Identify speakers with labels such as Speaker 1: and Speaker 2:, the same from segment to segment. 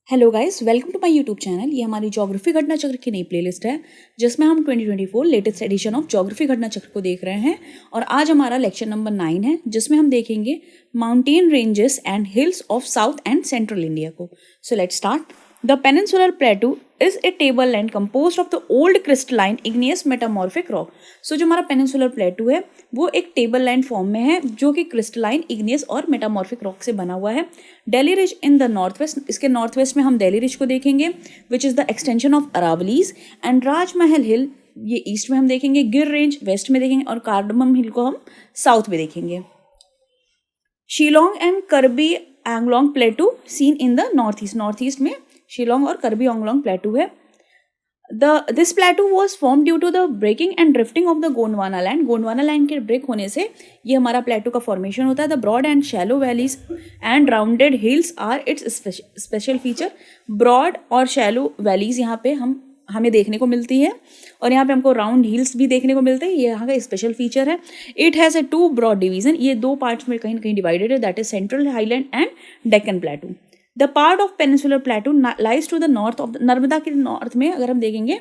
Speaker 1: Hello guys, welcome to my YouTube channel. ये हमारी geography घटना चक्र की नई प्लेलिस्ट है जिसमें हम 2024 लेटेस्ट एडिशन ऑफ ज्योग्राफी घटना चक्र को देख रहे हैं। और आज हमारा लेक्चर नंबर 9 है जिसमें हम देखेंगे mountain ranges and hills of south and central India को। So let's start. The peninsular plateau is a table land composed of the old crystalline igneous metamorphic rock. So जो हमारा पेनिनसुलर प्लेटू है वो एक टेबल लैंड फॉर्म में है जो कि क्रिस्टलाइन इग्नियस और मेटामॉर्फिक रॉक से बना हुआ है। Delhi ridge in the north west, इसके नॉर्थ वेस्ट में हम दिल्ली रिज को देखेंगे which is the extension of Aravallis. And Rajmahal hill ये ईस्ट में हम देखेंगे, गिर रेंज वेस्ट में देखेंगे और कार्डमम हिल को हम साउथ में देखेंगे। Shillong and Karbi Anglong plateau seen in the north east में शिलोंग और करबी एंगलोंग प्लेटू है। This plateau was form due to the breaking and drifting of the Gondwana land. Gondwana land के ब्रेक होने से ये हमारा प्लेटू का फॉर्मेशन होता है। The broad and shallow valleys and rounded hills are its special feature. Broad और शैलो वैलीज यहाँ पे हमें देखने को मिलती है और यहाँ पे हमको राउंड हिल्स भी देखने को मिलते हैं। ये यहाँ का स्पेशल फीचर है। It has a two broad division, ये दो पार्ट्स में कहीं ना कहीं डिवाइडेड है, that is central highland and Deccan plateau. The part of peninsular plateau lies to the north of Narmada के नॉर्थ में अगर हम देखेंगे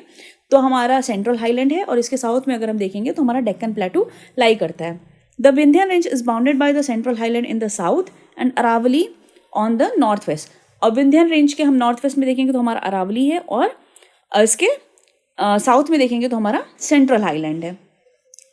Speaker 1: तो हमारा सेंट्रल हाईलैंड है और इसके साउथ में अगर हम देखेंगे तो हमारा डेक्कन प्लेटू लाई करता है। The Vindhyan range is bounded by the central highland in the south and Aravalli on the north west. और विंध्यान रेंज के हम नॉर्थ वेस्ट में देखेंगे तो हमारा अरावली है और इसके साउथ में देखेंगे तो हमारा सेंट्रल हाईलैंड है।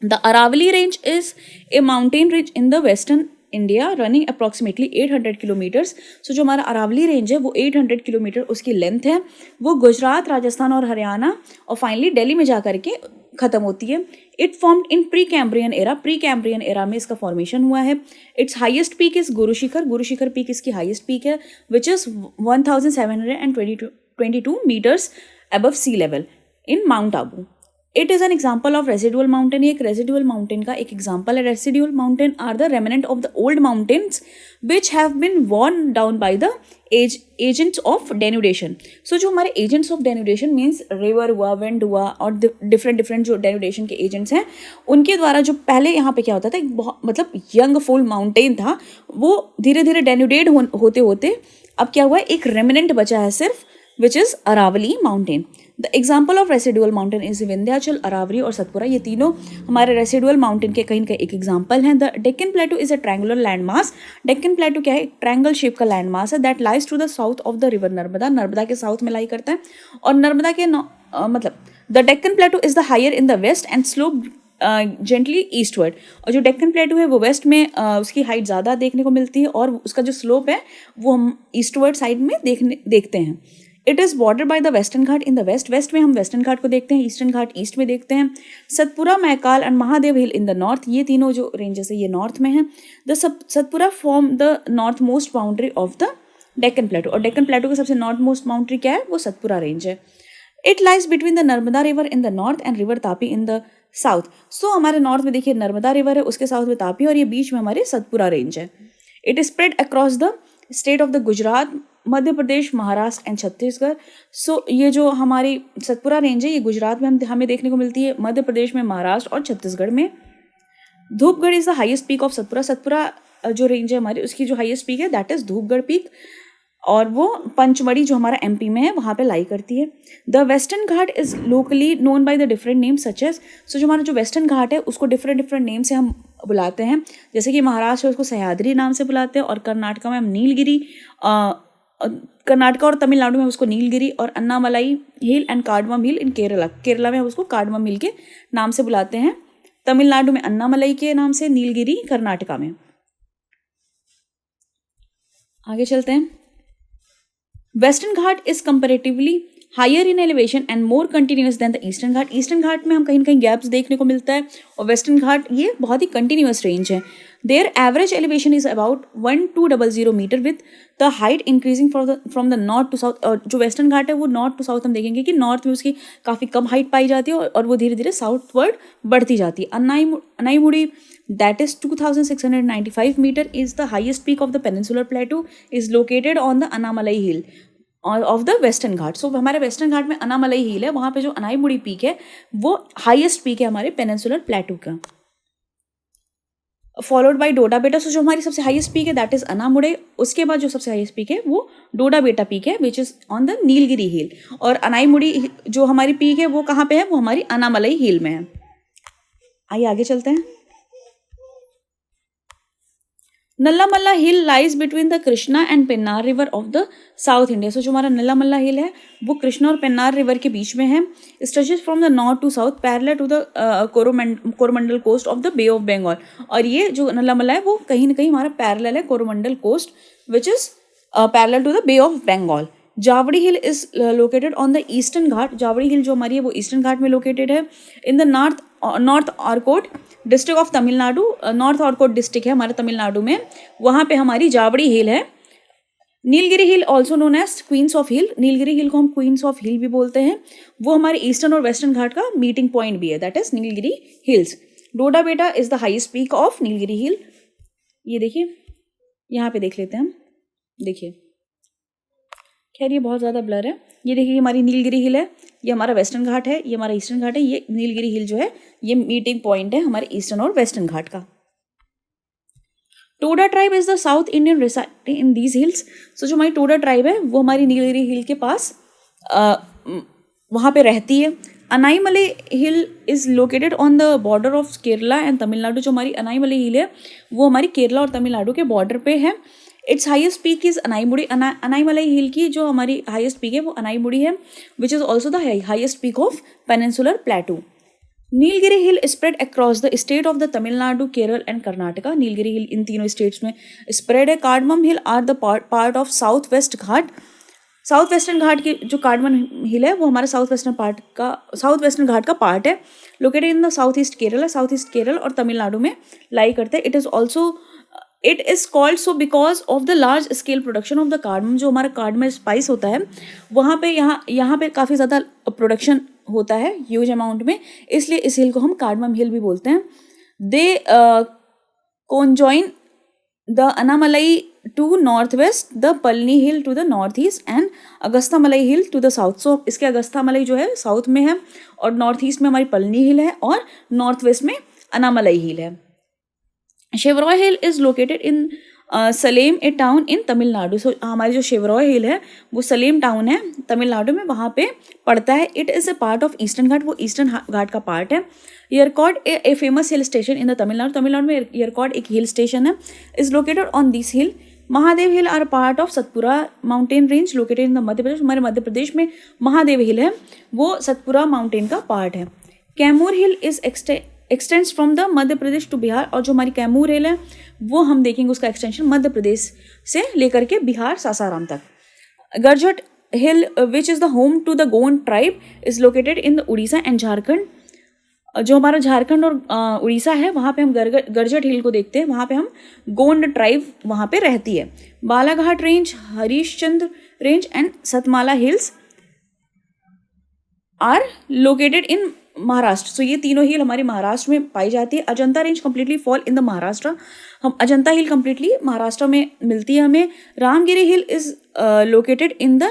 Speaker 1: The Aravalli range is a mountain range in the western India running approximately 800 kilometres. So जो हमारा अरावली रेंज है वो 800 किलोमीटर उसकी लेंथ है। वो गुजरात, राजस्थान और हरियाणा और फाइनली दिल्ली में जाकर के खत्म होती है। It formed in pre Cambrian era, pre Cambrian era में इसका फॉर्मेशन हुआ है। Its highest peak is Guru Shikhar peak इसकी हाईएस्ट पीक है which is 1722 metres above sea level in mount Abu. It is an example of residual mountain. ये एक residual mountain का एक एग्जाम्पल है। Residual mountain are the remnant of the old mountains which have been worn down by the agents of denudation. So जो हमारे agents of denudation means river हुआ, wind हुआ और डिफरेंट जो डेन्यूडेशन के एजेंट्स हैं उनके द्वारा जो पहले यहाँ पे क्या होता था, एक बहुत मतलब यंग फुल माउंटेन था, वो धीरे धीरे डेन्यूडेड होते होते अब क्या हुआ, एक रेमिनेंट बचा है सिर्फ which is Aravalli mountain. The example of residual mountain is Vindhyachal, Aravalli और सतपुरा। ये तीनों हमारे रेसिडुअल माउंटेन के कहीं ना कहीं एक एग्जाम्पल हैं। The Deccan plateau is a triangular land mass. Deccan plateau क्या है, एक ट्रायंगल शेप का लैंड मास है that lies to the south of the river Narmada. Narmada के साउथ में लाई करता है और नर्मदा के मतलब the Deccan plateau is the higher in the west and slope gently eastward. और जो डेक्कन प्लेटू है वो वेस्ट में उसकी हाइट ज़्यादा देखने को मिलती है और उसका जो स्लोप है वो हम ईस्टवर्ड साइड में देखते हैं। It is border by the western Ghat in the west में हम वेस्टर्न घाट को देखते हैं, ईस्टर्न घाट ईस्ट में देखते हैं। Satpura, Mahakal and Mahadev hill in the north, ये तीनों जो रेंजेस है ये नॉर्थ में है। The Satpura form the north most boundary of the Deccan प्लेटू और डेक्कन प्लेटू का सबसे नॉर्थ मोस्ट बाउंड्री क्या है, वो सतपुरा रेंज है। It lies between the Narmada river in the north and river Tapi in the south. So हमारे नॉर्थ में देखिए नर्मदा रिवर है, उसके साउथ में तापी और ये बीच में हमारे सतपुरा रेंज है। It is spread across the state of the Gujarat, Madhya Pradesh, Maharashtra and Chhattisgarh. So ये जो हमारी सतपुरा रेंज है ये गुजरात में हमें देखने को मिलती है, मध्य प्रदेश में, महाराष्ट्र और छत्तीसगढ़ में। Dhupgarh is the highest peak of Satpura. Satpura जो रेंज है हमारी उसकी जो हाईएस्ट पीक है दैट इज धूपगढ़ पीक और वो पंचमढ़ी जो हमारा एमपी में है वहाँ पे लाई करती है। The western Ghat is locally known by the different name such as. So जो हमारा जो वेस्टर्न घाट है उसको डिफरेंट नेम से हम बुलाते हैं, जैसे कि महाराष्ट्र में उसको सह्याद्री नाम से बुलाते हैं और कर्नाटका में हम नीलगिरी, कर्नाटका और तमिलनाडु में उसको नीलगिरी और अन्नामलाई हिल एंड कार्डमम हिल इन केरला में हम उसको कार्डमम हिल के नाम से बुलाते हैं। तमिलनाडु में अन्नामलाई के नाम से, नीलगिरी कर्नाटका में। आगे चलते हैं। Western Ghat is comparatively higher in elevation and more continuous than the eastern Ghat. Eastern Ghat में हम कहीं ना कहीं गैप्स देखने को मिलता है और वेस्टर्न घाट ये बहुत ही कंटिन्यूस रेंज है। There average elevation is about 1200 meter with the height increasing from the north to south. और जो वेस्टर्न घाट है वो नॉर्थ टू साउथ हम देखेंगे कि नॉर्थ में उसकी काफ़ी कम हाइट पाई जाती है और वो धीरे धीरे साउथवर्ड बढ़ती जाती है। Anamudi that is 2695 meter is the highest peak of the peninsular plateau is located on the Annamalai hill of the western घाट। सो हमारे वेस्टर्न घाट में अनामलई हिल है, वहाँ पे जो अनाईमुड़ी पीक है वो हाईएस्ट पीक है हमारे पेनिनसुलर प्लेटू का। फॉलोड बाय डोडा बेटा। सो जो हमारी सबसे हाईएस्ट पीक है दैट इज अनामुड़े। उसके बाद जो सबसे हाईएस्ट पीक है वो डोडा बेटा पीक है which is on the Nilgiri hill. और अनाईमुड़ी जो हमारी पीक है वो कहाँ पे है, वो हमारी अनामलई हिल में है। आइए आगे चलते हैं। Nallamala hill lies between the Krishna and Pennar river of the south India. So जो हमारा नल्लामल्ला हिल है वो कृष्णा और पेन्नार रिवर के बीच में है। Stretches from the north to south parallel to the Coromandel coast of the Bay of Bengal. और ये जो नल्लामल्ला है वो कहीं ना कहीं हमारा पैरेलल है Coromandel coast which is parallel to the Bay of Bengal. Javadi hill is located on the eastern Ghat. Javadi hill जो हमारी है वो ईस्टर्न घाट में लोकेटेड है। In the north Arcot district of Tamil Nadu. North Arcot district है हमारे तमिलनाडु में, वहाँ पे हमारी जावड़ी हिल है। Nilgiri hill also known as queens of hill. Nilgiri hill को हम क्वींस ऑफ हिल भी बोलते हैं। वो हमारे ईस्टर्न और वेस्टर्न घाट का मीटिंग पॉइंट भी है, that is Nilgiri hills. Doda Betta is the highest peak of Nilgiri hill. ये देखिए, यहाँ पे देख लेते हैं हम। देखिए, खैर ये बहुत ज़्यादा ब्लर है। ये देखिए, हमारी नीलगिरी हिल है, ये हमारा वेस्टर्न घाट है, ये हमारा ईस्टर्न घाट है। ये नीलगिरी हिल जो है ये मीटिंग पॉइंट है हमारे ईस्टर्न और वेस्टर्न घाट का। Toda tribe is the south Indian residing in these hills. So जो हमारी टोडा ट्राइब है वो हमारी नीलगिरी हिल के पास वहाँ पे रहती है। Anaimalai hill is located on the border of Kerala and Tamil Nadu. जो हमारी अनाईमलई हिल है वो हमारी केरला और तमिलनाडु के बॉर्डर पे है। Its highest peak is Anaimudi. Anaimalai hill की जो हमारी हाईएस्ट पीक है वो अनाईमुड़ी है which is also the highest peak of peninsular plateau. Nilgiri hill spread across the state of the Tamil Nadu, Kerala and Karnataka. Nilgiri hill इन तीनों स्टेट्स में स्प्रेड है। Cardamom hill are the part of south west Ghat. South western Ghat की जो cardamom हिल है वो हमारा south western घाट का पार्ट है। Located in the south east Kerala. South east Kerala और तमिलनाडु में लाई करते हैं। It is called so because of the large scale production of the cardamom. जो हमारा कार्डमम स्पाइस होता है वहाँ पे यहाँ पे काफ़ी ज़्यादा प्रोडक्शन होता है ह्यूज अमाउंट में, इसलिए इस हिल को हम कार्डमम हिल भी बोलते हैं। They conjoin the Anamalai to north west, the Palani hill to the north east and Agasthyamalai hill to the south. So इसके अगस्तामलई जो है साउथ में है और नॉर्थ ईस्ट में हमारी पलनी हिल है और नॉर्थ वेस्ट में अनामलई हिल है। Shevaroy hill is located in Salem a town in Tamil Nadu. So हमारी जो शेवरॉय हिल है वो सलेम टाउन है तमिलनाडु में, वहाँ पे पड़ता है। It is a part of eastern Ghat. वो ईस्टर्न घाट का पार्ट है। Yercaud a famous hill station in the Tamil Nadu. Tamil Nadu में यरकॉड एक हिल स्टेशन है, is located on this hill. Mahadev hill are part of Satpura mountain range located in the Madhya Pradesh. हमारे मध्य प्रदेश में महादेव हिल है वो सतपुरा माउंटेन का पार्ट है। Kaimur hill is extends from the Madhya Pradesh to Bihar. और जो हमारी कैमूर हिल है वो हम देखेंगे उसका एक्सटेंशन मध्य प्रदेश से लेकर के बिहार सासाराम तक। Garjat hill which is the home to the Gond tribe is located in the Orissa and Jharkhand. जो हमारा झारखंड और उड़ीसा है वहाँ पे हम गरजट हिल को देखते हैं, वहाँ पे हम गोंड ट्राइब वहाँ पे रहती है। Balaghat range, Harishchandra range and Satmala hills are located in Maharashtra. So ये तीनों हिल हमारे महाराष्ट्र में पाई जाती है। Ajanta range completely fall in the Maharashtra. हम अजंता हिल कम्प्लीटली महाराष्ट्र में मिलती है हमें। Ramgiri hill is located in the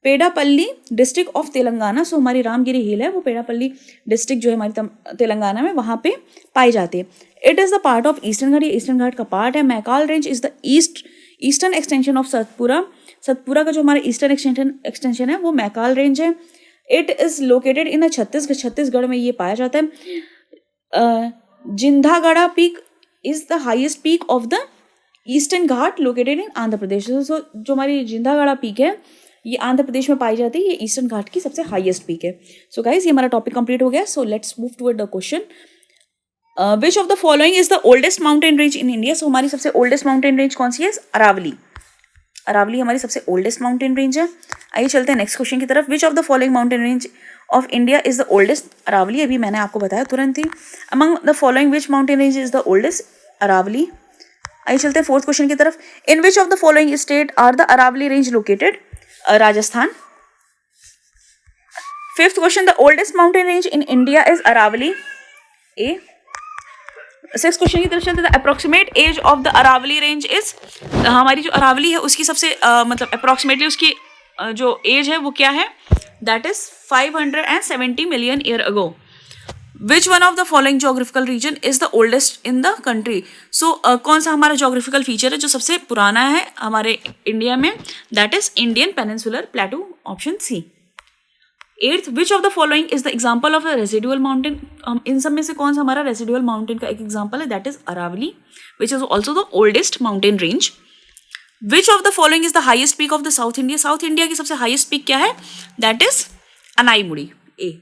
Speaker 1: Peddapalli district of Telangana. So हमारी रामगिरी हिल है वो पेडापल्ली डिस्ट्रिक्ट जो है हमारी तेलंगाना में वहाँ पे पाई जाती है। It is the part of eastern Ghat. ये ईस्टर्न घाट का पार्ट है। Maikal range is the eastern extension of Satpura. Satpura का जो हमारा ईस्टर्न एक्सटेंशन है वो मैकाल रेंज है। It is located in Chhattisgarh. Chhattisgarh में ये पाया जाता है। Jindhagada peak is the highest peak of the eastern Ghat located in Andhra Pradesh. So जो हमारी जिंदागढ़ा पीक है ये आंध्र प्रदेश में पाई जाती है, ये ईस्टर्न घाट की सबसे हाईएस्ट पीक है। सो गाइज ये हमारा टॉपिक कंप्लीट हो गया। So let's move toward the question. Which of the following is the oldest mountain range in India. So हमारी सबसे ओल्डेस्ट माउंटेन रेंज कौन सी है? अरावली। अरावली हमारी सबसे ओल्डेस्ट माउंटेन रेंज है। आइए चलते हैं नेक्स्ट क्वेश्चन की तरफ। Which of the following mountain range of India is the oldest? Aravalli. अभी मैंने आपको बताया तुरंत ही। Among the following which mountain range is the oldest? Aravalli. आइए चलते हैं फोर्थ क्वेश्चन की तरफ। In which of the following state are the Aravalli range located? Rajasthan. Fifth question, the oldest mountain range in India is Aravalli. A. Six question की तरफ चलते हैं। Approximate as of the Aravalli range is, हमारी जो अरावली है उसकी सबसे मतलब अप्रोक्सीमेटली उसकी जो एज है वो क्या है? That is 570 million year ago. Which one of the following geographical region is the oldest in the country. So कौन सा हमारा जोग्राफिकल फीचर है जो सबसे पुराना है हमारे इंडिया में? That is Indian peninsular plateau, option C. Eighth, which of the following is the example of a residual mountain. हम इन सब में से कौन सा हमारा रेसिडुअल माउंटेन का एक एग्जाम्पल है? That is Aravalli, which is also the oldest mountain range. Which of the following is the highest peak of the south India. South India की सबसे हाइएस्ट पीक क्या है? दैट इज अनाईमुड़ी, ए.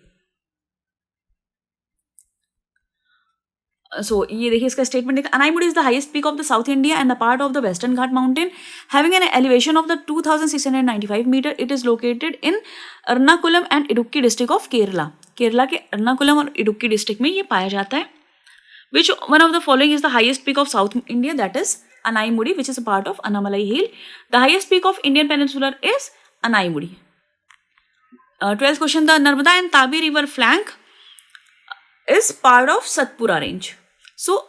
Speaker 1: सो ये देखिए इसका स्टेटमेंट देखिए. Anamudi is the highest peak of the south India and the part of the western ghat mountain having an elevation of the 2695 meter. It is located in Ernakulam and Idukki district of Kerala. Kerala के एर्नाकुलम और Idukki district में ये पाया जाता है. Which one of the following is the highest peak of south India? That is Anaimudi, which is a part of Annamalai Hill. The highest peak of Indian Peninsula is Anaimudi. 12th question, the Narmada and Tabi river flank is part of Satpura range. So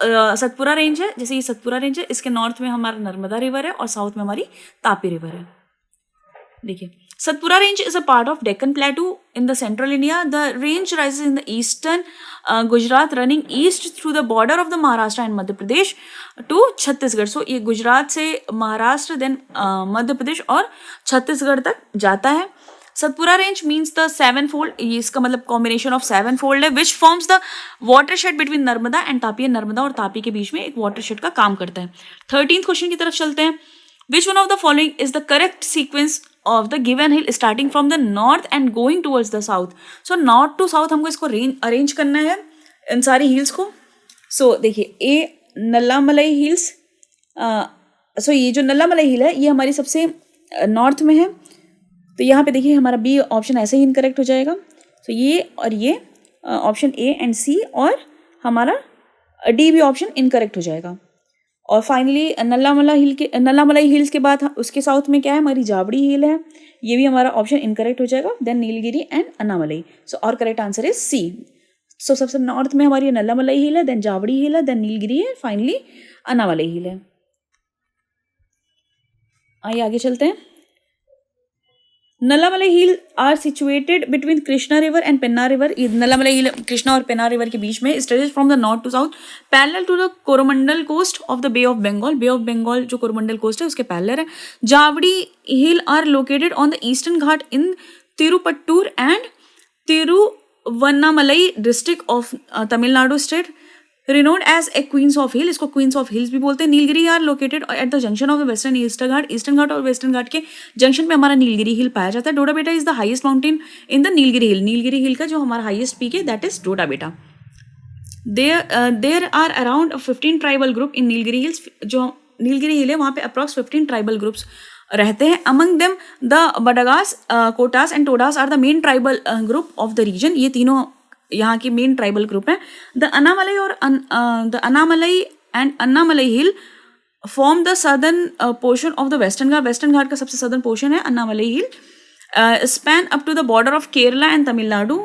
Speaker 1: Satpura range है, जैसे ये Satpura range है, इसके north में हमारा Narmada river है और south में हमारी तापी रिवर है. देखिए, Satpura range is a part of Deccan Plateau in the central India. The range rises in the eastern Gujarat, running east through the border of the Maharashtra and Madhya Pradesh to Chhattisgarh. So ये गुजरात से Maharashtra then Madhya Pradesh और छत्तीसगढ़ तक जाता है. Satpura range means the sevenfold. इसका मतलब combination of sevenfold है, which forms the watershed between Narmada and Tapi. Narmada और तापी के बीच में एक watershed का काम करता है. 13th क्वेश्चन की तरफ चलते हैं. Which one of the following is the correct sequence of the given hill starting from the north and going towards the south? So north to south हमको इसको अरेंज करना है इन सारी हिल्स को. सो देखिए, ए नल्लामलाई हिल्स. सो ये जो नल्लामलाई हिल है ये हमारी सबसे नॉर्थ में है. तो यहाँ पे देखिए हमारा बी ऑप्शन ऐसे ही इनकरेक्ट हो जाएगा. सो ये और ये ऑप्शन ए एंड सी और हमारा डी भी ऑप्शन इनकरेक्ट हो जाएगा. और फाइनली नल्लामलाई हिल्स के बाद उसके साउथ में क्या है? हमारी जावड़ी हिल है. ये भी हमारा ऑप्शन इनकरेक्ट हो जाएगा. Then Nilgiri and Annamalai. So और correct answer is C. So सबसे नॉर्थ में हमारी नल्लामलाई हिल है, देन जावड़ी हिल है, देन नीलगिरी है, फाइनली अन्नामलाई हिल है. आइए आगे चलते हैं. Nallamalai hill are situated between Krishna river and Penna river. Nallamalai hill Krishna और पेन्ना रिवर के बीच में. Stretches from the north to south parallel to the Coromandel coast of the Bay of Bengal. Bay of Bengal जो कोरोमंडल कोस्ट है उसके पैरेलल है. Javadi hill are located on the eastern Ghat in Tirupattur and Tiruvannamalai district of Tamil Nadu state. Renowned as a queens of हिल. इसको queens of hills भी बोलते हैं. Nilgiri are located at the junction of the western eastern Ghat. Eastern Ghat और western Ghat के junction में हमारा नीलगिरी हिल पाया जाता है. Dodabetta is the highest mountain in the Nilgiri hill. Nilgiri hill का जो हमारा हाईएस्ट पीक है that is Dodabetta. There are around 15 tribal group in Nilgiri hills. जो नीलगिरी हिल है वहाँ पे अप्रॉक्स 15 ट्राइबल ग्रुप्स रहते हैं. Among them the Badagas, Kotas and Todas are the main tribal group of the region. ये तीनों यहाँ की मेन ट्राइबल ग्रुप है. द अन्नामलाई और the Annamalai and Annamalai hill form the southern portion of the western Ghat. Western घाट का सबसे सदर्न पोर्शन है Annamalai hill. Span up to the border of Kerala and Tamil Nadu.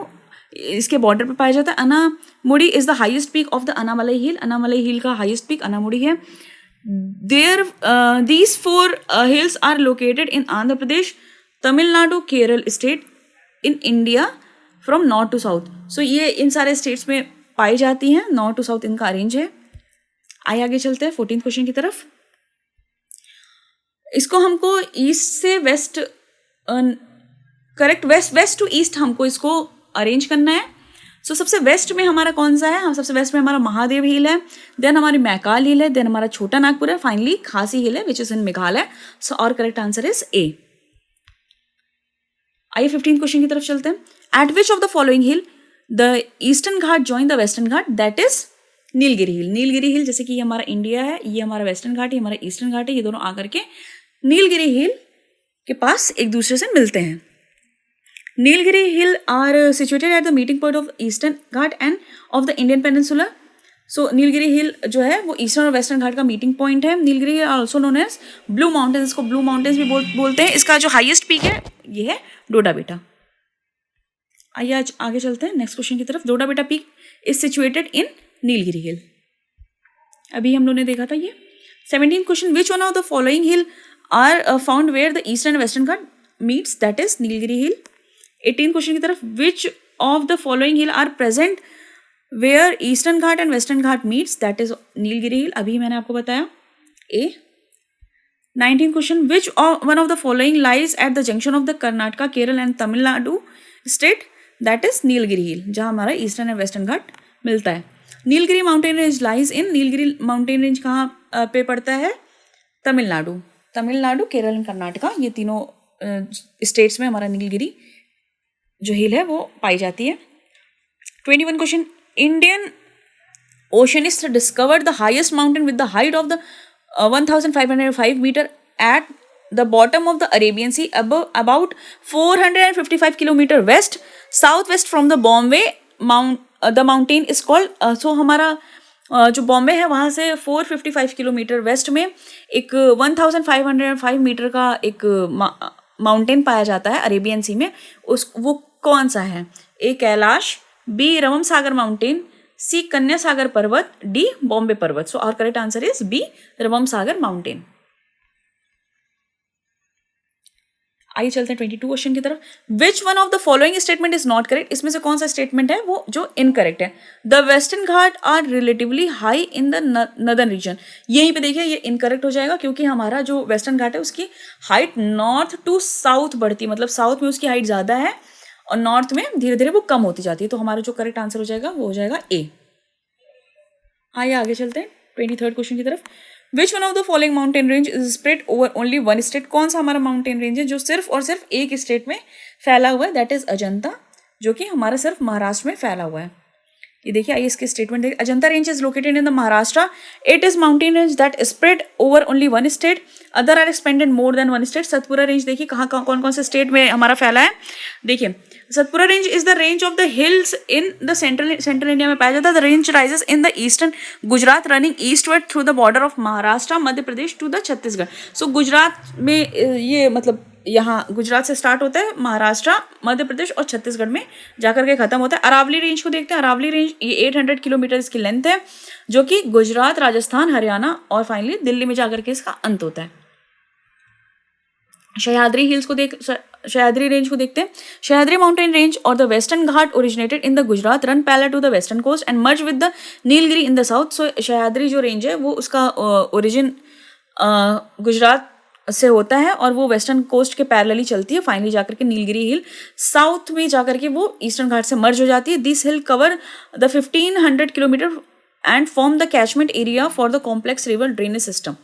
Speaker 1: इसके बॉर्डर पे पाया जाता है. Annamudi is the highest peak of the Annamalai hill. Annamalai hill का हाईएस्ट पीक अन्नामुड़ी है. There these 4 hills are located in Andhra Pradesh, Tamil Nadu, Kerala state in India from north to south. So ये इन सारे स्टेट्स में पाई जाती हैं. नॉर्थ टू साउथ इनका अरेंज है. आइए आगे चलते हैं 14th क्वेश्चन की तरफ. इसको हमको ईस्ट से west, correct, west to east हमको इसको अरेंज करना है. सो सबसे वेस्ट में हमारा कौन सा है? हम सबसे वेस्ट में हमारा महादेव हिल है, देन हमारी मैकाल हिल है, देन हमारा छोटा नागपुर है, फाइनली खासी हिल है विच इज इन मेघालय. सो और करेक्ट आंसर इज ए. आइए 15th क्वेश्चन की तरफ चलते हैं. At which of the following hill the eastern Ghat join the western Ghat? That is Nilgiri hill. Nilgiri hill जैसे कि ये हमारा इंडिया है, ये हमारा वेस्टर्न घाट है, ये हमारा ईस्टर्न घाट है, ये दोनों आकर के नीलगिरी हिल के पास एक दूसरे से मिलते हैं. Nilgiri hill are situated at the meeting point of eastern Ghat and of the Indian peninsula. So Nilgiri hill जो है वो ईस्टर्न और वेस्टर्न घाट का मीटिंग पॉइंट है. Nilgiri hill also known as blue mountains. इसको ब्लू माउंटेन्स भी बोलते हैं. इसका जो हाईएस्ट पीक है ये है डोडाबेटा. आइए आज आगे चलते हैं नेक्स्ट क्वेश्चन की तरफ. Doddabetta peak is situated in Nilgiri hill. अभी हम लोगों ने देखा था ये. 17th question. Which one of the following hill are found where the eastern and western Ghat meets? That is Nilgiri hill. 18th question की तरफ. Which of the following hill are present where eastern Ghat and western Ghat meets that is Nilgiri hill, अभी मैंने आपको बताया। A 19 question, which one of the following lies at the junction of the Karnataka Kerala and Tamil Nadu state, that is Nilgiri hill, जहाँ हमारा eastern and western Ghat मिलता है। Nilgiri mountain range lies in, Nilgiri mountain range कहाँ पे पड़ता है? तमिलनाडु, तमिलनाडु, केरल एंड कर्नाटका, ये तीनों स्टेट्स में हमारा नीलगिरी जो हिल है वो पाई जाती है। 21 question, Indian oceanist discovered the highest mountain with the height of the 1505 meter at the bottom of the Arabian sea about 455 kilometer west south west from the Bombay the mountain is called, so हमारा जो बॉम्बे है वहाँ से 455 kilometer waste में एक 1505 metre का एक mountain पाया जाता है अरेबियन सी में, वो कौन सा है? A Kailash, B Raman Sagar mountain, C Kanya Sagar पर्वत, डी बॉम्बे पर्वत। So our correct answer is B Raman Sagar mountain. आइए चलते हैं 22 क्वेश्चन की तरफ। Which one of the following statement is not correct, इसमें से कौन सा स्टेटमेंट है वो जो इनकरेक्ट है? The western Ghat are relatively high in the northern region, यहीं पे देखिए ये इनकरेक्ट हो जाएगा क्योंकि हमारा जो वेस्टर्न घाट है उसकी हाइट नॉर्थ टू साउथ बढ़ती है, मतलब साउथ में उसकी हाइट ज़्यादा है और नॉर्थ में धीरे धीरे वो कम होती जाती है, तो हमारा जो करेक्ट आंसर हो जाएगा वो हो जाएगा ए। आइए आगे चलते हैं 23rd क्वेश्चन की तरफ। Which one of the following mountain range is spread over only one state, कौन सा हमारा माउंटेन रेंज है जो सिर्फ और सिर्फ एक स्टेट में फैला हुआ है? दैट इज अजंता, जो कि हमारा सिर्फ महाराष्ट्र में फैला हुआ है। ये देखिए, आइए इसके स्टेटमेंट देखिए। Ajanta range is located in the Maharashtra, it is mountain range that spread over only one state, other are expanded more than one state. Satpura range देखिए कहाँ कौन कौन से स्टेट में हमारा फैला है। देखिए Satpura range is the range of the hills in the central India में पाया जाता है। The range rises in the eastern Gujarat running eastward through the border of Maharashtra Madhya Pradesh to the Chhattisgarh. So Gujarat में ये मतलब यहाँ गुजरात से स्टार्ट होता है, महाराष्ट्र मध्य प्रदेश और छत्तीसगढ़ में जाकर के खत्म होता है। अरावली रेंज को देखते हैं। अरावली रेंज ये 800 किलोमीटर इसकी लेंथ है, जो कि गुजरात, राजस्थान, हरियाणा और फाइनली दिल्ली में जाकर के इसका अंत होता है। सह्याद्री हिल्स को सह्याद्री रेंज को देखते हैं। सह्याद्री माउंटेन रेंज और the western Ghat originated in the Gujarat, run parallel to the western coast and merge with the Nilgiri in the south. So Sahyadri जो रेंज है वो उसका ओरिजिन गुजरात से होता है और वो वेस्टर्न कोस्ट के पैरेलली चलती है, फाइनली जाकर के नीलगिरी हिल साउथ में जाकर के वो ईस्टर्न घाट से मर्ज हो जाती है। This hill cover the 1500 kilometer and form the catchment area for the complex river drainage system.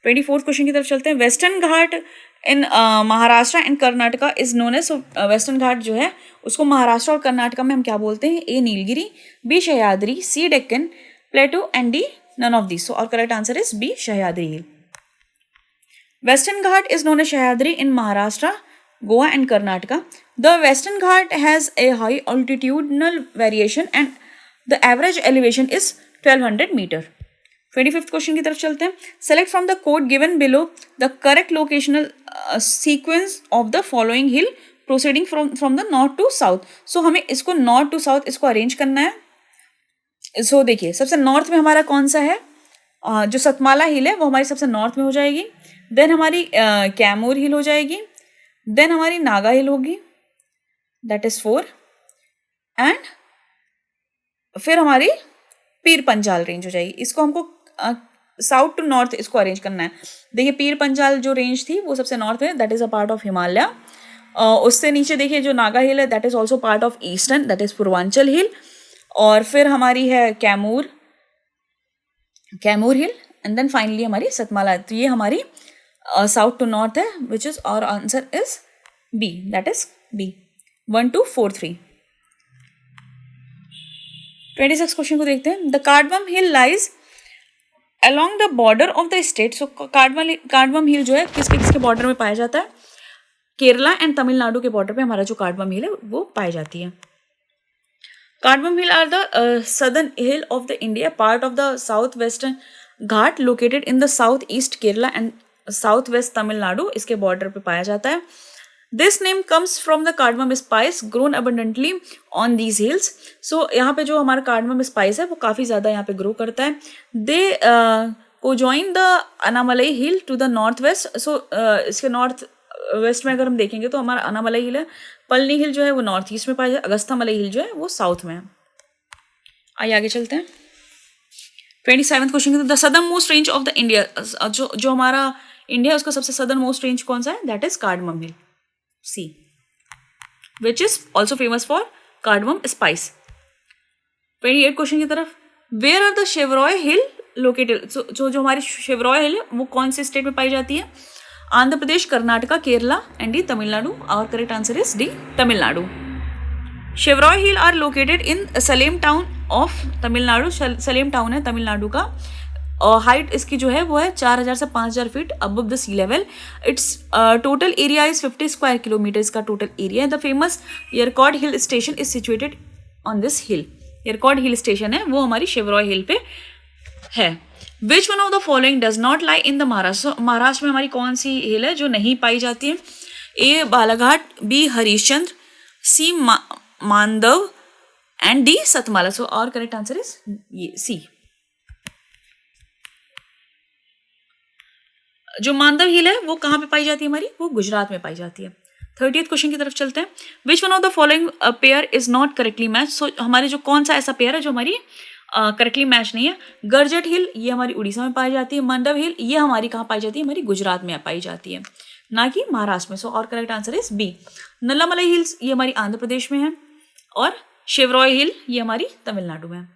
Speaker 1: 24th question की तरफ चलते हैं। Western Ghat in Maharashtra and Karnataka is known as, western Ghat जो है उसको महाराष्ट्र और कर्नाटका में हम क्या बोलते हैं? A Nilgiri, B Sahyadri, C Deccan plateau and D none of this. So और correct answer is B Sahyadri hill. Western Ghat is known as Sahyadri in Maharashtra, Goa and Karnataka. The Western Ghat has a high altitudinal variation and the average elevation is 1200 meter. 25th question की तरफ चलते हैं। Select from the code given below the correct locational sequence of the following hill proceeding from the north to south. So हमें इसको north to south इसको arrange करना है। सो देखिए सबसे नॉर्थ में हमारा कौन सा है? जो सतमाला हिल है वो हमारी सबसे नॉर्थ में हो जाएगी। देन हमारी कैमूर हिल हो जाएगी। देन हमारी नागा हिल होगी, दैट इज 4 एंड फिर हमारी पीर पंजाल रेंज हो जाएगी। इसको हमको साउथ टू नॉर्थ इसको अरेंज करना है। देखिए पीर पंजाल जो रेंज थी वो सबसे नॉर्थ में, that is a part of Himalaya. उससे नीचे देखिए जो नागा हिल है that is also part of eastern, that is Purvanchal hill. और फिर हमारी है Kaimur hill and then finally हमारी सतमाला। तो ये हमारी साउथ टू नॉर्थ है, which is our answer is B, that is B 1 2 4 3। 26 question को देखते हैं। The cardamom hill lies along the border of the state. So cardamom hill जो है किसके बॉर्डर में पाया जाता है? केरला एंड तमिलनाडु के बॉर्डर पे हमारा जो कार्डमम हिल है वो पाई जाती है। Cardamom hill are the southern hill of the India, part of the south western Ghat located in the south east Kerala and south west Tamil Nadu, इसके बॉर्डर पे पाया जाता है। This name comes from the cardamom spice grown abundantly on these hills. So यहाँ पे जो हमारा cardamom spice है वो काफ़ी ज़्यादा यहाँ पे ग्रो करता है। They co join the Anamalai hill to the north west. So इसके नॉर्थ वेस्ट में अगर हम देखेंगे तो हमारा अनामलई हिल है, पलनी हिल जो है वो नॉर्थ ईस्ट में पाया जाता है, अगस्त्यामलई हिल जो है वो साउथ में है। आइए आगे चलते हैं। 27th क्वेश्चन की, the southern most range of the India, जो हमारा इंडिया है उसका सबसे सदर्न मोस्ट रेंज कौन सा है? That is cardamom hill, see, which is also famous for cardamom spice. 28 question की तरफ, where are the Shevaroy hill located, जो हमारी शेवरॉय हिल है वो कौन से स्टेट में पाई जाती है? Andhra Pradesh, Karnataka, Kerala and D Tamil Nadu. और correct answer is D Tamil Nadu. Shevaroy hill are located in Salem town of Tamil Nadu, Salem town है तमिलनाडु का, और हाइट इसकी जो है वो है 4000 से 5000 feet above the sea level. Its total area is 50 square kilometer का टोटल एरिया है। The famous Yercaud hill station is situated on this hill, Yercaud hill station है वो हमारी शेवरॉय हिल पे है। Which one of the following does not lie in the Maharashtra, Maharashtra में हमारी कौन सी हिल है जो नहीं पाई जाती है? A Balaghat, B Harishchandra, C Mandav and D Satmala. So और करेक्ट आंसर इज ये सी। जो मानदव हिल है वो कहाँ पे पाई जाती है हमारी? वो गुजरात में पाई जाती है। 30th क्वेश्चन की तरफ चलते हैं। Which one of the following pair is not correctly match. So हमारे जो कौन सा ऐसा पेयर है जो हमारी करेक्टली मैच नहीं है? गरजट हिल ये हमारी उड़ीसा में पाई जाती है, मांडव हिल ये हमारी कहाँ पाई जाती है? हमारी गुजरात में पाई जाती है, ना कि महाराष्ट्र में। सो और correct answer is B. Nallamalai hills ये हमारी आंध्र प्रदेश में है, और शेवरॉय हिल ये हमारी तमिलनाडु में है।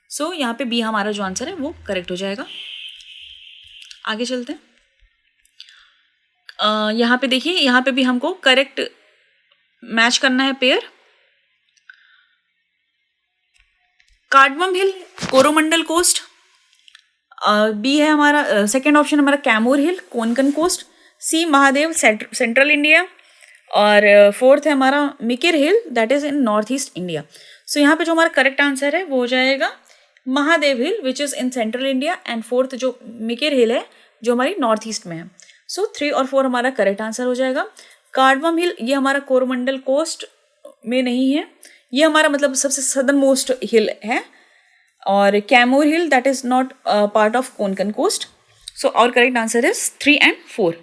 Speaker 1: सो यहाँ पे बी हमारा जो आंसर है वो करेक्ट हो जाएगा। आगे चलते हैं। यहाँ पे देखिए, यहाँ पे भी हमको करेक्ट मैच करना है pair. Cardamom hill Coromandel coast, B है हमारा सेकेंड ऑप्शन हमारा Kaimur hill Konkan coast, C Mahadev central India, और फोर्थ है हमारा Mikir hill that is in north east India. So यहाँ पे जो हमारा करेक्ट आंसर है वो हो जाएगा Mahadev hill which is in central India, and fourth जो मिकिर हिल है जो हमारी नॉर्थ ईस्ट में है। सो 3 और 4 हमारा करेक्ट आंसर हो जाएगा। कार्डमम हिल ये हमारा कोरोमंडल कोस्ट में नहीं है, ये हमारा मतलब सबसे सदर्न मोस्ट हिल है, और Kaimur hill that is not part of Konkan coast. So और correct answer is 3 and 4।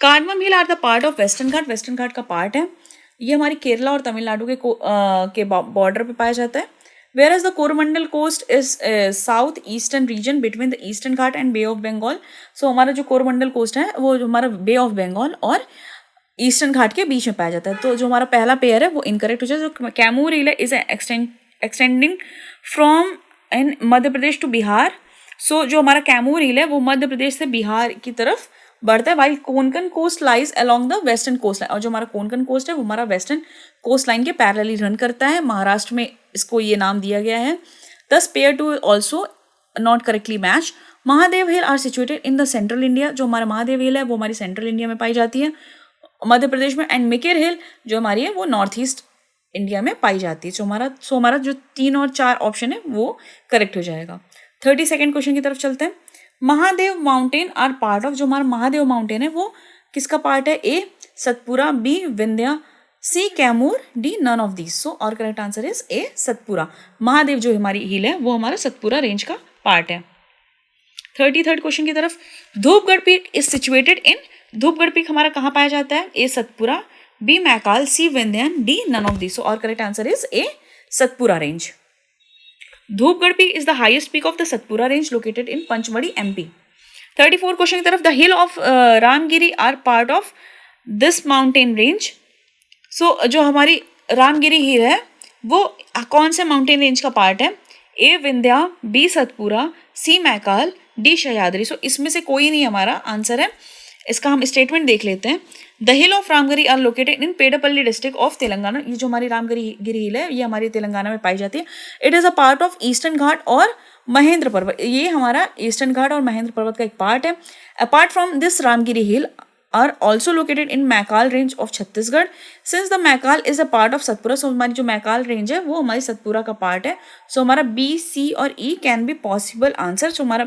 Speaker 1: Cardamom hill are the part of western Ghat, western घाट का पार्ट है, ये हमारी केरला और तमिलनाडु के बॉर्डर पे पाया जाता है। Whereas the Coromandel coast is south eastern region between the Eastern Ghat and Bay of Bengal. So हमारा जो कोरोमंडल कोस्ट है वो जो हमारा बे ऑफ बंगाल और ईस्टर्न घाट के बीच में पाया जाता है। तो जो हमारा पहला पेयर है वो इनकरेक्ट हो जाए। जो Kaimur hill is extending from in Madhya Pradesh to Bihar. So जो हमारा कैमूर हिल है वो मध्य प्रदेश से बिहार की तरफ बढ़ता है, while Konkan coast lies along the western coast line. और जो हमारा कोंकण कोस्ट है वो हमारा वेस्टर्न कोस्ट लाइन के पैरेलली रन करता है। महाराष्ट्र में इसको ये नाम दिया गया है। दस pair two also not correctly match. Mahadev hill are situated in the central India, जो हमारा महादेव हिल है वो हमारी सेंट्रल इंडिया में पाई जाती है मध्य प्रदेश में। एंड मिकिर हिल जो हमारी है वो नॉर्थ ईस्ट इंडिया में पाई जाती है। सो हमारा जो 3 और 4 ऑप्शन है वो करेक्ट हो जाएगा। 32nd क्वेश्चन की तरफ चलते हैं। Mahadev mountain are part of, जो हमारा महादेव माउंटेन है वो किसका पार्ट है? A Satpura, B Vindhya, C Kaimur, D none of these. So और correct answer is A Satpura. Mahadev जो हमारी हिल है वो हमारा सतपुरा रेंज का पार्ट है। 33rd क्वेश्चन की तरफ। Dhupgarh peak is situated in, Dhupgarh peak हमारा कहाँ पाया जाता है? A Satpura, B Maikal, C Vindhyan, D none of these. So और correct answer is A Satpura range. Dhupgarh peak is the highest peak of the Satpura range located in Pachmarhi MP. 34 question की तरफ। The hill of Ramgiri are part of this mountain range. So जो हमारी रामगिरी हिल है वो कौन से mountain range का पार्ट है? ए विंध्या, बी सतपुरा, सी मैकाल, डी सह्याद्री। सो इसमें से कोई नहीं हमारा आंसर है। इसका हम स्टेटमेंट देख लेते हैं। The hill of Ramgiri are located in Peddapalli district of Telangana. ये जो हमारी रामगिरी हिल है ये हमारी तेलंगाना में पाई जाती है। It is a part of eastern Ghat और महेंद्र पर्वत, ये हमारा ईस्टर्न घाट और महेंद्र पर्वत का एक पार्ट है। Apart from this Ramgiri hill are also located in Maikal range of Chhattisgarh. Since the Maikal is a part of Satpura, so हमारी जो मैकाल रेंज है वो हमारी सतपुरा का पार्ट है। सो हमारा बी, सी और ई कैन बी पॉसिबल आंसर। सो हमारा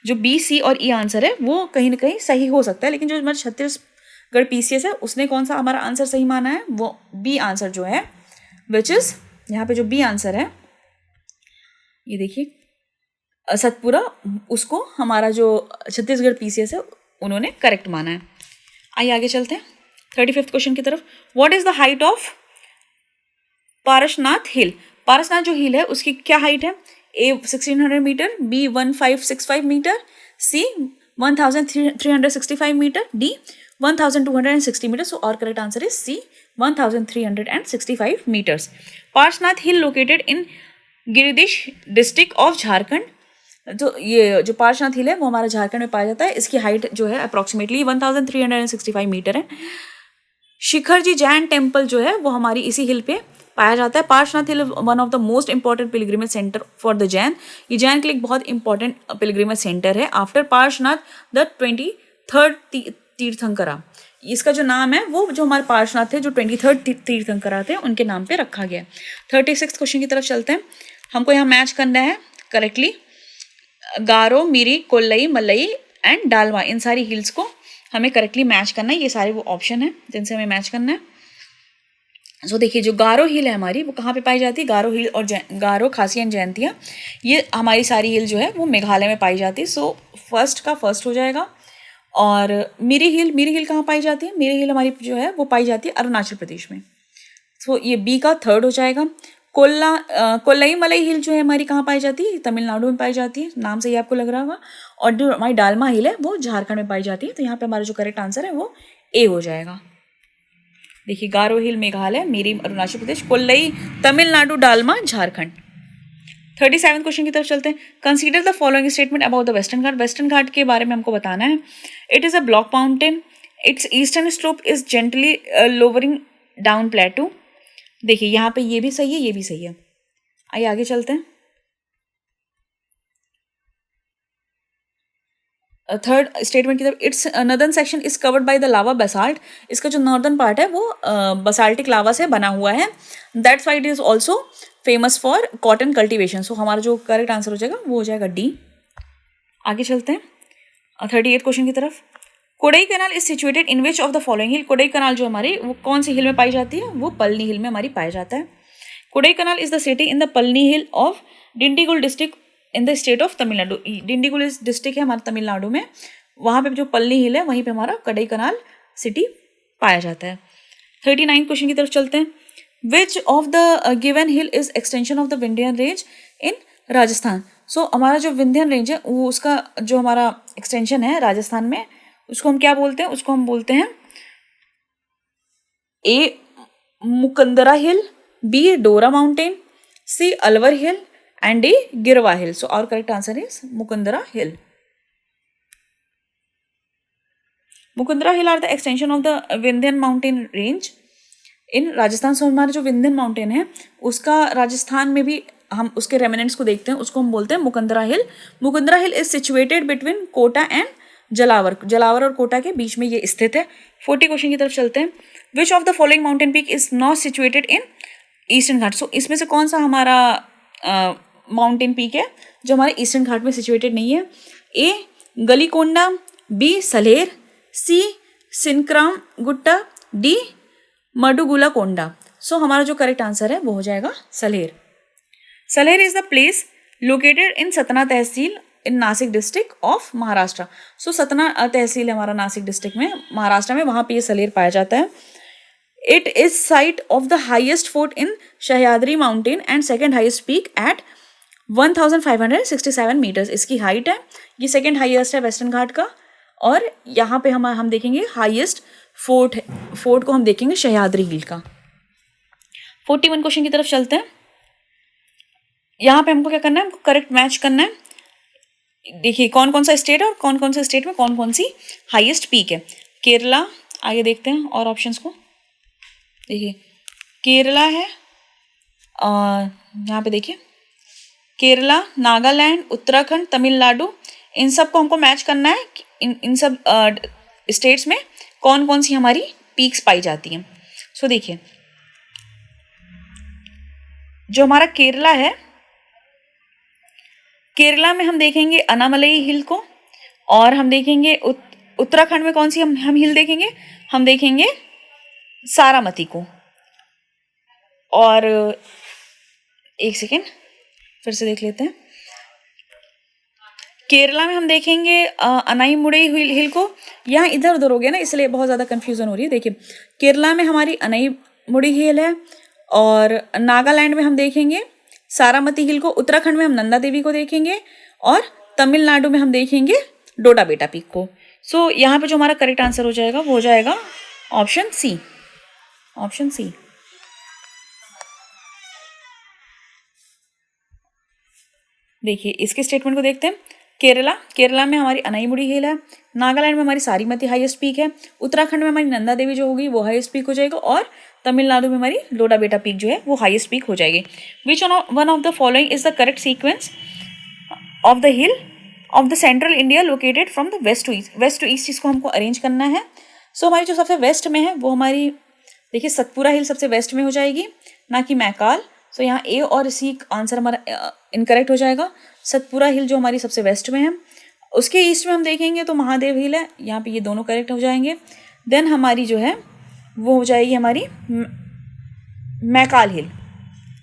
Speaker 1: जो बी, सी और ई आंसर है वो कहीं ना कहीं सही हो सकता है, लेकिन जो हमारा छत्तीसगढ़ पीसीएस है उसने कौन सा हमारा आंसर सही माना है? वो बी आंसर जो है, विच इज यहाँ पे जो बी आंसर है ये देखिए सतपुरा, उसको हमारा जो छत्तीसगढ़ पीसीएस है उन्होंने करेक्ट माना है। आइए आगे चलते हैं 35th क्वेश्चन की तरफ। What is the height of Parasnath hill? Parasnath जो हिल है उसकी क्या हाइट है? A 1600 meter, B 1565 meter, C 1365 meter, D 1260 meter. So our correct answer is C 1365 meters. Parasnath hill located in Giridih district of Jharkhand. तो ये जो पारसनाथ हिल है वो हमारा झारखंड में पाया जाता है. इसकी हाइट जो है अप्रॉक्सीमेटली 1365 मीटर है. शिखर जी जैन टेम्पल जो है वो हमारी इसी हिल पे पाया जाता है. Parasnath hill one of the most important pilgrimage centre for the Jain. ये जैन के लिए एक बहुत इंपॉर्टेंट पिलग्रिमेज सेंटर है. After Parasnath the 23rd Tirthankara. इसका जो नाम है वो जो हमारे पार्श्वनाथ थे, जो 23rd तीर्थंकरा थे, उनके नाम पे रखा गया. 36 क्वेश्चन की तरफ चलते हैं. हमको यहाँ मैच करना है करेक्टली गारो, मिरी, कोल्लई, मलई एंड डालवा. इन सारी हिल्स को हमें करेक्टली मैच करना है. ये सारे वो ऑप्शन है जिनसे हमें मैच करना है. सो देखिए जो गारो हिल है हमारी वो कहाँ पे पाई जाती है? गारो हिल और गारो, खासी एंड जयंतिया, ये हमारी सारी हिल जो है वो मेघालय में पाई जाती है. सो फर्स्ट का फर्स्ट हो जाएगा. और मिरी हिल कहाँ पाई जाती है? मिरी हिल हमारी जो है वो पाई जाती है अरुणाचल प्रदेश में. सो ये बी का थर्ड हो जाएगा. कोल्लई मलई हिल जो है हमारी कहाँ पाई जाती है? तमिलनाडु में पाई जाती है. नाम से ही आपको लग रहा होगा. और जो हमारी डालमा हिल है वो झारखंड में पाई जाती है. तो यहाँ पे हमारा जो करेक्ट आंसर है वो ए हो जाएगा. देखिए गारो हिल मेघालय, मिरी अरुणाचल प्रदेश, कोल्लई तमिलनाडु, डालमा झारखंड. 37 क्वेश्चन की तरफ चलते हैं. Consider the following statement about the western Ghat. Western Ghat के बारे में हमको बताना है. It is a block mountain. Its eastern slope is gently lowering down plateau. देखिए यहाँ पे ये भी सही है, ये भी सही है. आइए आगे चलते हैं. थर्ड स्टेटमेंट की तरफ. It's northern section is covered by the lava basalt. इसका जो नॉर्दर्न पार्ट है वो बसाल्टिक लावा से बना हुआ है. That's why it is also famous for cotton cultivation. So हमारा जो करेक्ट आंसर हो जाएगा वो हो जाएगा डी. आगे चलते हैं 38 क्वेश्चन की तरफ. Kodai canal is situated in which of the following hill. Kodai canal जो हमारी वो कौन सी हिल में पाई जाती है? वो पलनी हिल में हमारी पाया जाता है. Kodai canal is the city in the Palani hill of Dindigul district in the state of Tamil Nadu. Dindigul इस डिस्ट्रिक्ट है हमारे तमिलनाडु में. वहाँ पे जो पलनी हिल है वहीं पे हमारा कोडई कैनाल सिटी पाया जाता है. 39 क्वेश्चन की तरफ चलते हैं. Which of the given hill is extension of the Vindhyan range in Rajasthan. So हमारा जो विंध्यन रेंज है वो उसका जो हमारा एक्सटेंशन है राजस्थान में, उसको हम क्या बोलते हैं? उसको हम बोलते हैं A Mukundra hill, B Dora mountain, C Alwar hill and D Girwa hill. So our correct answer is Mukundra hill. Mukundra hill are the extension of the Vindhyan mountain range in Rajasthan. So हमारा जो विंध्यन माउंटेन है उसका राजस्थान में भी हम उसके रेमिनेंट्स को देखते हैं, उसको हम बोलते हैं Mukundra hill. Mukundra hill is situated between Kota and Jhalawar. Jhalawar और कोटा के बीच में ये स्थित है. 40 क्वेश्चन की तरफ चलते हैं. Which of the following mountain peak is not situated in eastern Ghat. So इसमें से कौन सा हमारा माउंटेन पीक है जो हमारे ईस्टर्न घाट में सिचुएटेड नहीं है? A Galikonda, B Salher, C Sinkaram Gutta, D Madugula Konda. So हमारा जो करेक्ट आंसर है वो हो जाएगा Salher. Salher is the place located in Satana tehsil in Nashik district of Maharashtra. So Satana tehsil है हमारा नासिक डिस्ट्रिक्ट में, महाराष्ट्र में, वहाँ पे ये सलेर पाया जाता है. It is site of the highest fort in Sahyadri mountain and second highest peak at 1567 meters. इसकी हाइट है. ये सेकेंड हाइएस्ट है वेस्टर्न घाट का. और यहाँ पे हम देखेंगे हाईएस्ट फोर्ट को हम देखेंगे सह्याद्री हिल का. 41 क्वेश्चन की तरफ चलते हैं. यहाँ पे हमको क्या करना है? हमको करेक्ट मैच करना है. देखिए कौन कौन सा स्टेट है और कौन कौन से स्टेट में कौन कौन सी हाईएस्ट पीक है. केरला, आगे देखते हैं और ऑप्शंस को. देखिए केरला है, यहाँ पे देखिए केरला, नागालैंड, उत्तराखंड, तमिलनाडु, इन सब को हमको मैच करना है. इन सब स्टेट्स में कौन कौन सी हमारी पीक्स पाई जाती हैं. सो देखिए जो हमारा केरला है, केरला में हम देखेंगे अनामलई हिल को. और हम देखेंगे उत्तराखंड में कौन सी हम हिल देखेंगे? हम देखेंगे सारामती को. और एक सेकेंड फिर से देख लेते हैं. केरला में हम देखेंगे अनाईमुड़ई हिल को. यहाँ इधर उधर हो गया ना, इसलिए बहुत ज़्यादा कन्फ्यूज़न हो रही है. देखिए केरला में हमारी अनाईमुड़ई हिल है. और नागालैंड में हम देखेंगे सारामती हिल को उत्तराखंड में हम नंदा देवी को देखेंगे और तमिलनाडु में हम देखेंगे डोडा बेटा पीक को। सो यहाँ पे जो हमारा करेक्ट आंसर हो जाएगा वो हो जाएगा ऑप्शन सी, ऑप्शन सी। देखिए इसके स्टेटमेंट को देखते हैं। केरला में हमारी अनाईमुड़ी हिल है, नागालैंड में हमारी सारीमती हाईएस्ट पीक है, उत्तराखंड में हमारी नंदा देवी जो होगी वो हाईएस्ट पीक हो जाएगा और तमिलनाडु में हमारी डोडा बेटा पीक जो है वो हाईएस्ट पीक हो जाएगी। Which one of the following is the correct sequence of the hill of the central India located from the west to east. West to east इसको हमको अरेंज करना है। सो हमारी जो सबसे वेस्ट में है वो हमारी देखिए सतपुरा हिल सबसे वेस्ट में हो जाएगी, ना कि मैकाल। सो यहाँ ए और सी आंसर हमारा इनकरेक्ट हो जाएगा। सतपुरा हिल जो हमारी सबसे वेस्ट में है, उसके ईस्ट में हम देखेंगे तो महादेव हिल है, यहाँ पे ये दोनों करेक्ट हो जाएंगे। देन हमारी जो है वो हो जाएगी हमारी मैकाल हिल।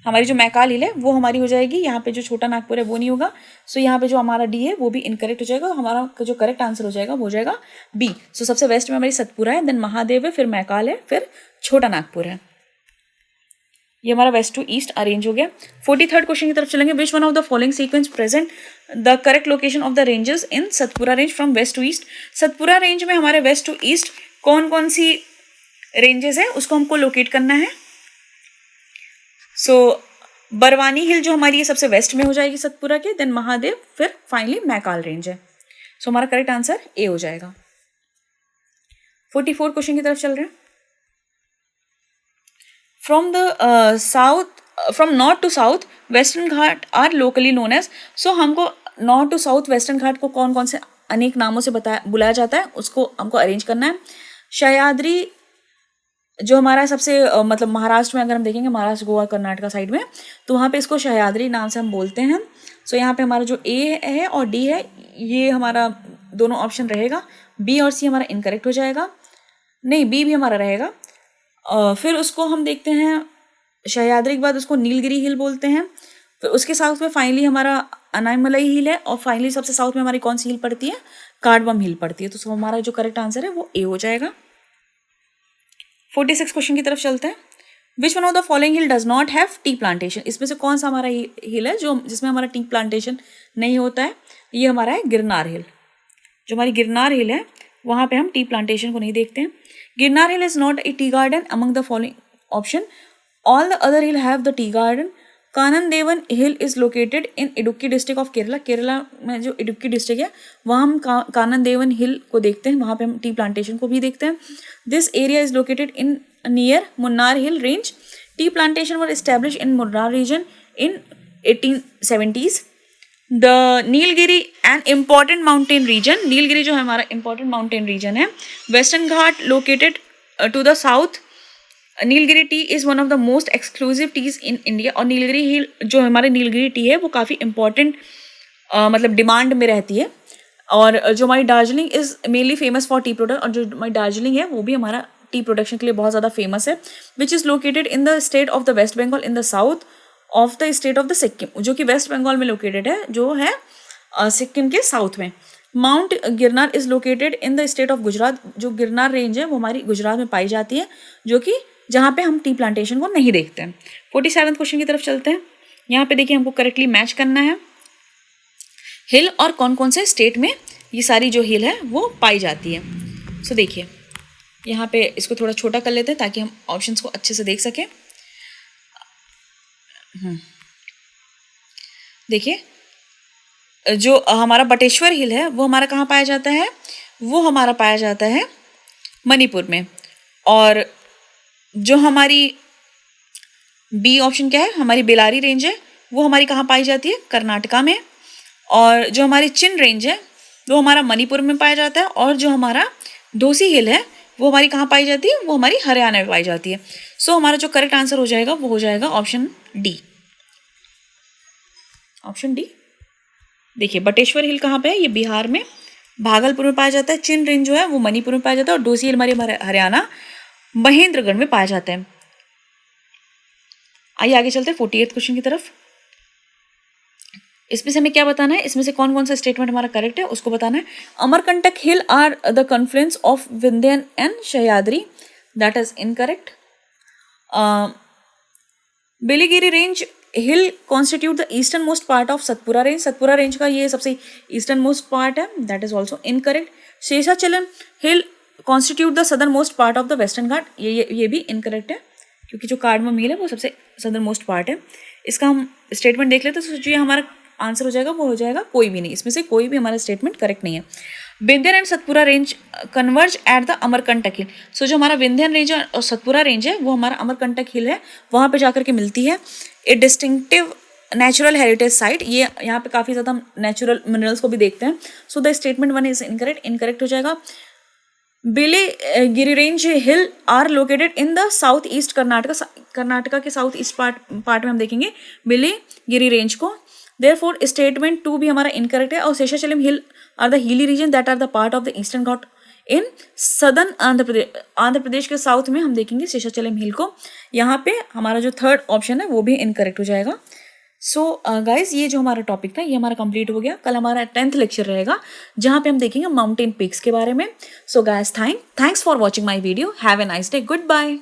Speaker 1: हमारी जो मैकाल हिल है वो हमारी हो जाएगी, यहाँ पे जो छोटा नागपुर है वो नहीं होगा। सो यहाँ पे जो हमारा डी है वो भी इनकरेक्ट हो जाएगा। हमारा जो करेक्ट आंसर हो जाएगा वो हो जाएगा बी। सो सबसे वेस्ट में हमारी सतपुरा है, देन महादेव है, फिर मैकाल है, फिर छोटा नागपुर है। ये हमारा वेस्ट टू ईस्ट अरेंज हो गया। 43rd क्वेश्चन की तरफ चलेंगे। Which one of the following sequence present the correct location of the ranges in Satpura range from west to east. Satpura range में हमारे वेस्ट टू ईस्ट कौन कौन सी रेंजेस है उसको हमको लोकेट करना है। सो बरवानी हिल जो हमारी ये सबसे वेस्ट में हो जाएगी सतपुरा के, देन महादेव, फिर फाइनली मैकाल रेंज है। सो हमारा करेक्ट आंसर ए हो जाएगा। 44 क्वेश्चन की तरफ चल रहे हैं। From north to south western Ghat are locally known as. So हमको north to south western Ghat को कौन कौन से अनेक नामों से बुलाया जाता है उसको हमको अरेंज करना है। सह्याद्री जो हमारा सबसे मतलब महाराष्ट्र में अगर हम देखेंगे, महाराष्ट्र, गोवा, कर्नाटका साइड में, तो वहाँ पे इसको सह्याद्री नाम से हम बोलते हैं। सो यहाँ पे हमारा जो ए है और डी है ये हमारा दोनों ऑप्शन रहेगा। बी और सी हमारा इनकरेक्ट हो जाएगा, नहीं बी भी हमारा रहेगा। फिर उसको हम देखते हैं सह्याद्री के बाद उसको नीलगिरी हिल बोलते हैं। फिर उसके साउथ में फाइनली हमारा अनाईमलाई हिल है और फाइनली सबसे साउथ में हमारी कौन सी हिल पड़ती है, काडबम हिल पड़ती है। तो हमारा जो करेक्ट आंसर है वो ए हो जाएगा। 46 क्वेश्चन की तरफ चलते हैं। Which one of the following hill does not have tea plantation. इसमें से कौन सा हमारा हिल है जो जिसमें हमारा टी प्लांटेशन नहीं होता है। ये हमारा है गिरनार हिल। जो हमारी गिरनार हिल है वहाँ पे हम टी प्लांटेशन को नहीं देखते हैं। Girnar hill is not a tea garden among the following option. All the other hill have the tea garden. Kanan Devan hill is located in Idukki district of Kerala. Kerala में जो इडुक्की डिस्ट्रिक्ट है वहाँ हम कानन देवन हिल को देखते हैं, वहाँ पे हम टी प्लांटेशन को भी देखते हैं। This area is located in near Munnar hill range. Tea plantation were establish in Munnar region in 1870s। The Nilgiri an important mountain region. Nilgiri जो है हमारा इम्पॉर्टेंट माउंटेन रीजन है। Western Ghat located to the south. Nilgiri tea is one of the most exclusive teas in India. और Nilgiri hill जो हमारे Nilgiri T है वो काफ़ी इंपॉर्टेंट मतलब डिमांड में रहती है। और जो हमारी Darjeeling is mainly famous for T product, और जो हमारी दार्जिलिंग है वो भी हमारा टी प्रोडक्शन के लिए बहुत ज़्यादा फेमस है। Which is located in the state of the West Bengal in the south of the state of the Sikkim, जो कि वेस्ट बंगाल में लोकेटेड है, जो है सिक्किम के साउथ में। Mount Girnar is located in the state of Gujarat. जो गिरनार रेंज है वो हमारी गुजरात में पाई जाती है, जो कि जहाँ पे हम टी प्लांटेशन को नहीं देखते हैं। 47 क्वेश्चन की तरफ चलते हैं। यहाँ पे देखिए हमको करेक्टली मैच करना है हिल और कौन कौन से स्टेट में ये सारी जो हिल है वो पाई जाती है। सो देखिए यहाँ पे इसको थोड़ा छोटा कर लेते हैं ताकि हम ऑप्शंस को अच्छे से देख सकें। देखिए जो हमारा बटेश्वर हिल है वो हमारा कहाँ पाया जाता है, वो हमारा पाया जाता है मणिपुर में। और जो हमारी बी ऑप्शन क्या है, हमारी बेलारी रेंज है, वो हमारी कहाँ पाई जाती है, कर्नाटका में। और जो हमारी चिन रेंज है वो हमारा मणिपुर में पाया जाता है। और जो हमारा दोसी हिल है वो हमारी कहाँ पाई जाती है, वो हमारी हरियाणा में पाई जाती है। सो हमारा जो करेक्ट आंसर हो जाएगा वो हो जाएगा ऑप्शन डी, ऑप्शन डी। देखिए बटेश्वर हिल कहाँ पे है, ये बिहार में भागलपुर में पाया जाता है। चिन रेंज जो है वो मणिपुर में पाया जाता है। और दोसी हिल हमारे हरियाणा महेंद्रगढ़ में पाया जाता है। आइए आगे चलते हैं 48 क्वेश्चन की तरफ। इसमें से हमें क्या बताना है, इसमें से कौन कौन सा स्टेटमेंट हमारा करेक्ट है उसको बताना है। Amarkantak hill are the confluence of Vindhyan and Sahyadri, that is incorrect. Biligiri range hill constitute the eastern most part of Satpura range, Satpura range का ये सबसे ईस्टर्न मोस्ट पार्ट है, that is also incorrect. Sheshachalam hill constitute the southern most part of the western घाट, ये भी incorrect है क्योंकि जो cardamom हिल है वो सबसे सदर्न मोस्ट पार्ट है। इसका हम स्टेटमेंट देख लेते हैं, तो जो हमारा आंसर हो जाएगा वो हो जाएगा कोई भी नहीं, इसमें से कोई भी हमारा स्टेटमेंट करेक्ट नहीं है। Vindhyan and Satpura range converge at the Amarkantak hill, so जो हमारा विंध्यन रेंज और सतपुरा रेंज है वो हमारा अमरकंटक हिल है, वहाँ पे जाकर के मिलती है। ए डिस्टिंक्टिव नेचुरल हेरिटेज साइट, ये यहाँ पे काफ़ी ज़्यादा हम नेचुरल मिनरल्स को भी देखते हैं। So the statement 1 is incorrect, incorrect हो जाएगा। Biligiri range hill are located in the south east Karnataka, Karnataka के साउथ ईस्ट पार्ट में हम देखेंगे बिलीगिरी रेंज को। देयरफॉर स्टेटमेंट 2 भी हमारा इनकरेक्ट है। और Sheshachalam hill are the hilly region that are the part of the eastern Ghat in southern Andhra Pradesh, Andhra Pradesh के साउथ में हम देखेंगे शेषाचलम हिल को। यहाँ पे हमारा जो थर्ड ऑप्शन है वो भी इनकरेक्ट हो जाएगा। सो गाइज ये जो हमारा टॉपिक था ये हमारा कंप्लीट हो गया। कल हमारा 10th लेक्चर रहेगा जहाँ पे हम देखेंगे माउंटेन पीक्स के बारे में। So guys thanks for watching my video, have a nice day, good bye.